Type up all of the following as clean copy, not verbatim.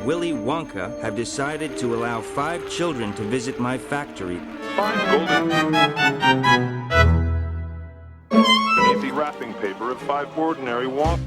Willy Wonka have decided to allow 5 children to visit my factory. 5 golden easy wrapping paper of 5 ordinary Wonka.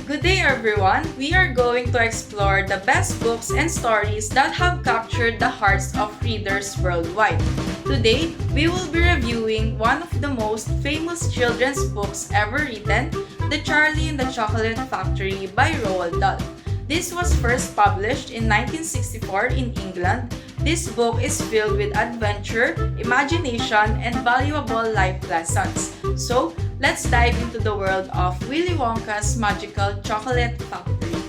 Good day everyone! We are going to explore the best books and stories that have captured the hearts of readers worldwide. Today, we will be reviewing one of the most famous children's books ever written, The Charlie and the Chocolate Factory by Roald Dahl. This was first published in 1964 in England. This book is filled with adventure, imagination, and valuable life lessons. So, let's dive into the world of Willy Wonka's Magical Chocolate Factory.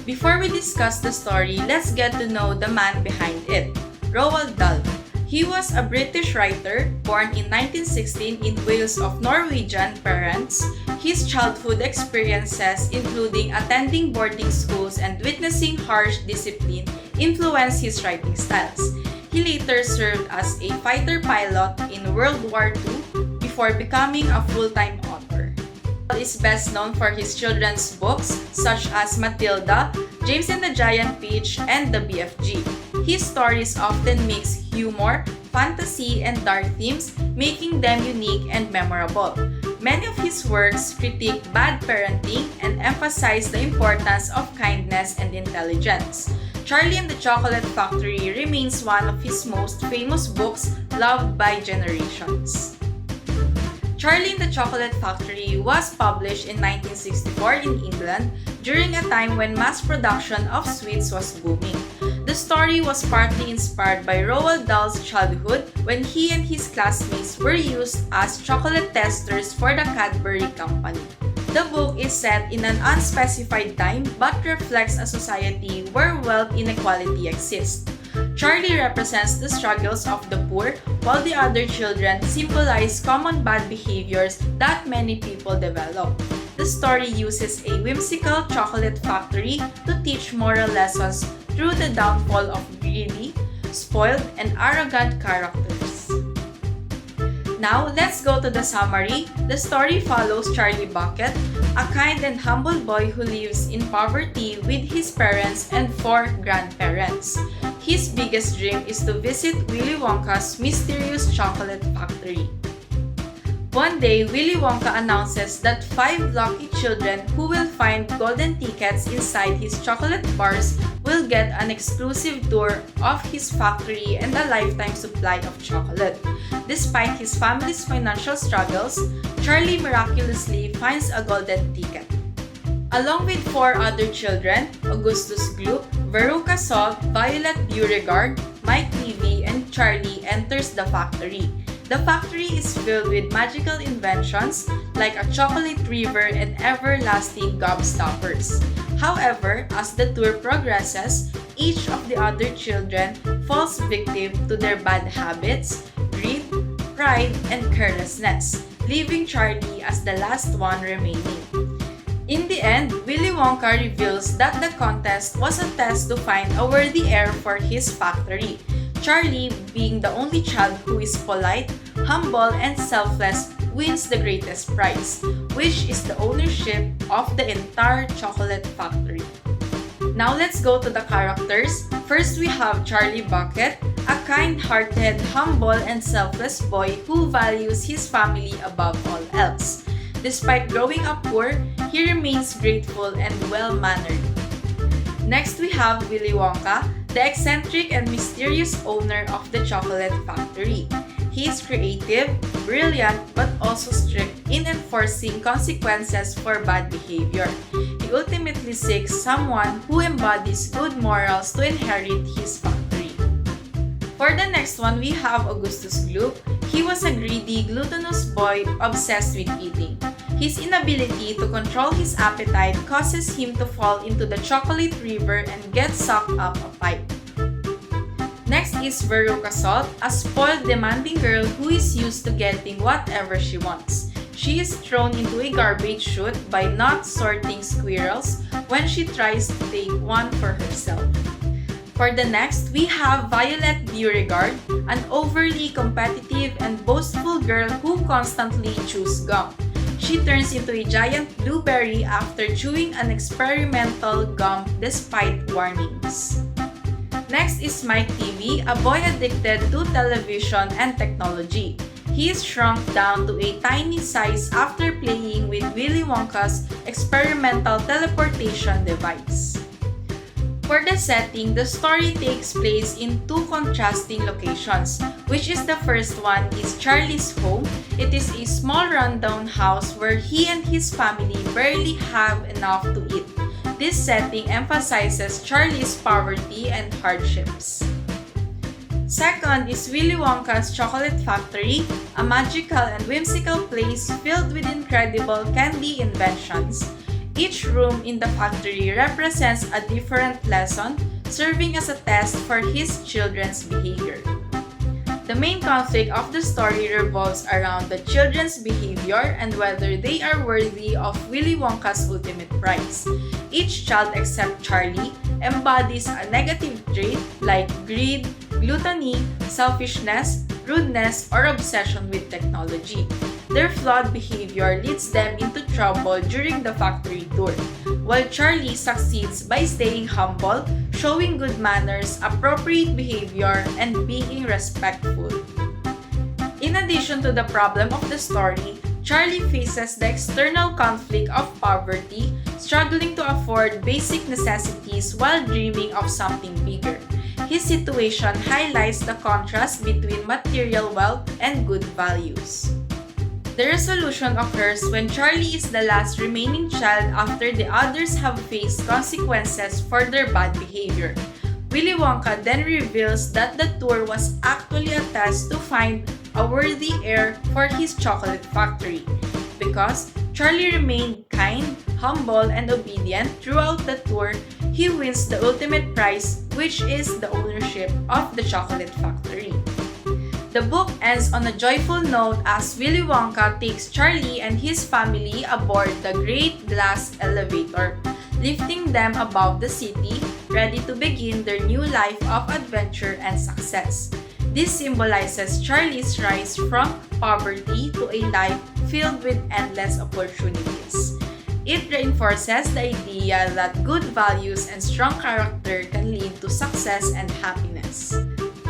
Before we discuss the story, let's get to know the man behind it, Roald Dahl. He was a British writer born in 1916 in Wales of Norwegian parents. His childhood experiences, including attending boarding schools and witnessing harsh discipline, influenced his writing styles. He later served as a fighter pilot in World War II before becoming a full-time author. He is best known for his children's books such as Matilda, James and the Giant Peach, and the BFG. His stories often mix humor, fantasy, and dark themes, making them unique and memorable. Many of his works critique bad parenting and emphasize the importance of kindness and intelligence. Charlie and the Chocolate Factory remains one of his most famous books, loved by generations. Charlie and the Chocolate Factory was published in 1964 in England during a time when mass production of sweets was booming. The story was partly inspired by Roald Dahl's childhood when he and his classmates were used as chocolate testers for the Cadbury Company. The book is set in an unspecified time but reflects a society where wealth inequality exists. Charlie represents the struggles of the poor, while the other children symbolize common bad behaviors that many people develop. The story uses a whimsical chocolate factory to teach moral lessons through the downfall of greedy, spoiled, and arrogant characters. Now, let's go to the summary. The story follows Charlie Bucket, a kind and humble boy who lives in poverty with his parents and 4 grandparents. His biggest dream is to visit Willy Wonka's mysterious chocolate factory. One day, Willy Wonka announces that 5 lucky children who will find golden tickets inside his chocolate bars will get an exclusive tour of his factory and a lifetime supply of chocolate. Despite his family's financial struggles, Charlie miraculously finds a golden ticket. Along with 4 other children, Augustus Gloop, Veruca Salt, Violet Beauregard, Mike Levy, and Charlie enters the factory. The factory is filled with magical inventions like a chocolate river and everlasting gobstoppers. However, as the tour progresses, each of the other children falls victim to their bad habits, greed, pride, and carelessness, leaving Charlie as the last one remaining. In the end, Willy Wonka reveals that the contest was a test to find a worthy heir for his factory. Charlie, being the only child who is polite, humble, and selfless, wins the greatest prize, which is the ownership of the entire chocolate factory. Now let's go to the characters. First, we have Charlie Bucket, a kind-hearted, humble, and selfless boy who values his family above all else. Despite growing up poor, he remains grateful and well-mannered. Next, we have Willy Wonka, the eccentric and mysterious owner of the chocolate factory. He is creative, brilliant, but also strict in enforcing consequences for bad behavior. He ultimately seeks someone who embodies good morals to inherit his factory. For the next one, we have Augustus Gloop. He was a greedy, gluttonous boy obsessed with eating. His inability to control his appetite causes him to fall into the chocolate river and get sucked up a pipe. Next is Veruca Salt, a spoiled, demanding girl who is used to getting whatever she wants. She is thrown into a garbage chute by not sorting squirrels when she tries to take one for herself. For the next, we have Violet Beauregard, an overly competitive and boastful girl who constantly chews gum. she turns into a giant blueberry after chewing an experimental gum despite warnings. Next is Mike TV, a boy addicted to television and technology. He is shrunk down to a tiny size after playing with Willy Wonka's experimental teleportation device. For the setting, the story takes place in two contrasting locations, which is the first one is Charlie's home. It is a small rundown house where he and his family barely have enough to eat. This setting emphasizes Charlie's poverty and hardships. Second is Willy Wonka's Chocolate Factory, a magical and whimsical place filled with incredible candy inventions. Each room in the factory represents a different lesson, serving as a test for his children's behavior. The main conflict of the story revolves around the children's behavior and whether they are worthy of Willy Wonka's ultimate prize. Each child except Charlie embodies a negative trait like greed, gluttony, selfishness, rudeness, or obsession with technology. Their flawed behavior leads them into trouble during the factory tour, while Charlie succeeds by staying humble, showing good manners, appropriate behavior, and being respectful. In addition to the problem of the story, Charlie faces the external conflict of poverty, struggling to afford basic necessities while dreaming of something bigger. His situation highlights the contrast between material wealth and good values. The resolution occurs when Charlie is the last remaining child after the others have faced consequences for their bad behavior. Willy Wonka then reveals that the tour was actually a test to find a worthy heir for his chocolate factory. Because Charlie remained kind, humble, and obedient throughout the tour, he wins the ultimate prize, which is the ownership of the chocolate factory. The book ends on a joyful note as Willy Wonka takes Charlie and his family aboard the Great Glass Elevator, lifting them above the city, ready to begin their new life of adventure and success. This symbolizes Charlie's rise from poverty to a life filled with endless opportunities. It reinforces the idea that good values and strong character can lead to success and happiness.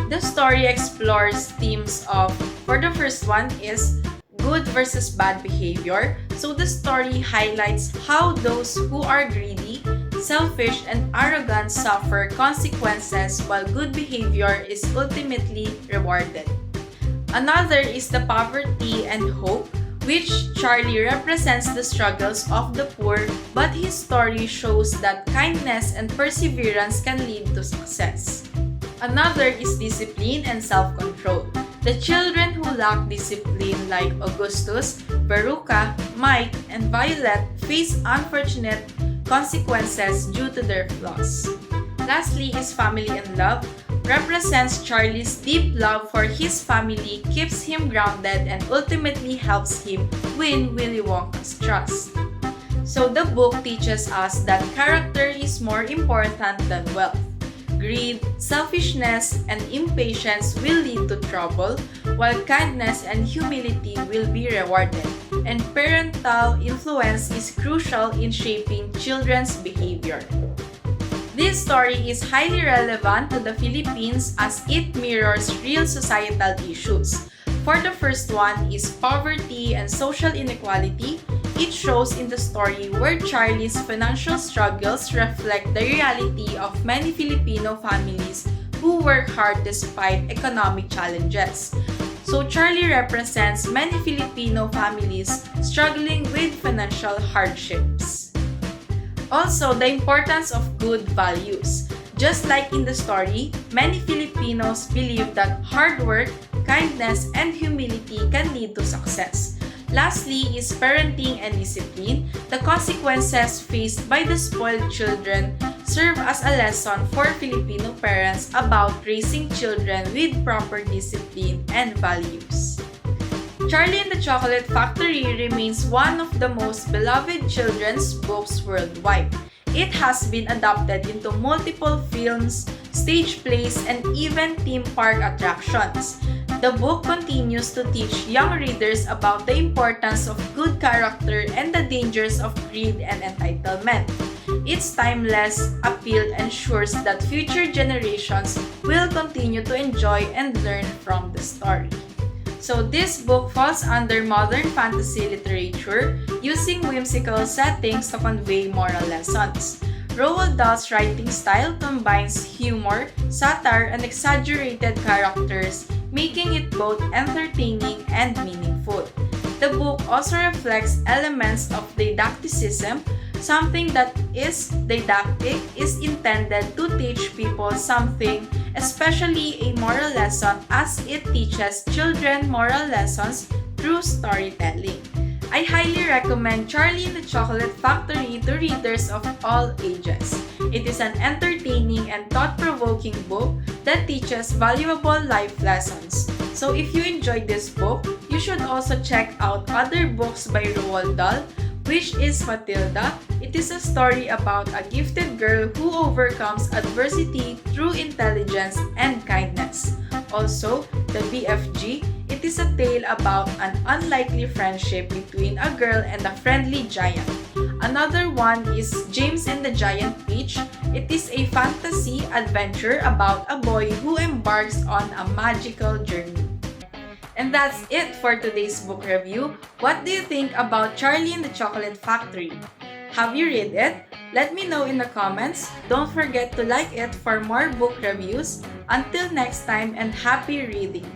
The story explores themes of, for the first one is good versus bad behavior. So the story highlights how those who are greedy, selfish, and arrogant suffer consequences while good behavior is ultimately rewarded. Another is the poverty and hope, which Charlie represents the struggles of the poor, but his story shows that kindness and perseverance can lead to success. Another is discipline and self-control. The children who lack discipline like Augustus, Veruca, Mike, and Violet face unfortunate consequences due to their flaws. Lastly is family and love, represents Charlie's deep love for his family, keeps him grounded, and ultimately helps him win Willy Wonka's trust. So the book teaches us that character is more important than wealth. Greed, selfishness, and impatience will lead to trouble, while kindness and humility will be rewarded, and parental influence is crucial in shaping children's behavior. This story is highly relevant to the Philippines as it mirrors real societal issues. For the first one is poverty and social inequality. It shows in the story where Charlie's financial struggles reflect the reality of many Filipino families who work hard despite economic challenges. So Charlie represents many Filipino families struggling with financial hardships. Also, the importance of good values. Just like in the story, many Filipinos believe that hard work, kindness, and humility can lead to success. Lastly is parenting and discipline. The consequences faced by the spoiled children serve as a lesson for Filipino parents about raising children with proper discipline and values. Charlie and the Chocolate Factory remains one of the most beloved children's books worldwide. It has been adapted into multiple films, stage plays, and even theme park attractions. The book continues to teach young readers about the importance of good character and the dangers of greed and entitlement. Its timeless appeal ensures that future generations will continue to enjoy and learn from the story. So this book falls under modern fantasy literature, using whimsical settings to convey moral lessons. Roald Dahl's writing style combines humor, satire, and exaggerated characters, making it both entertaining and meaningful. The book also reflects elements of didacticism. Something that is didactic is intended to teach people something, especially a moral lesson, as it teaches children moral lessons through storytelling. I highly recommend Charlie and the Chocolate Factory to readers of all ages. It is an entertaining and thought-provoking book that teaches valuable life lessons. So if you enjoyed this book, you should also check out other books by Roald Dahl, which is Matilda. It is a story about a gifted girl who overcomes adversity through intelligence and kindness. Also, the BFG. It is a tale about an unlikely friendship between a girl and a friendly giant. Another one is James and the Giant Peach. It is a fantasy adventure about a boy who embarks on a magical journey. And that's it for today's book review. What do you think about Charlie and the Chocolate Factory? Have you read it? Let me know in the comments. Don't forget to like it for more book reviews. Until next time, and happy reading!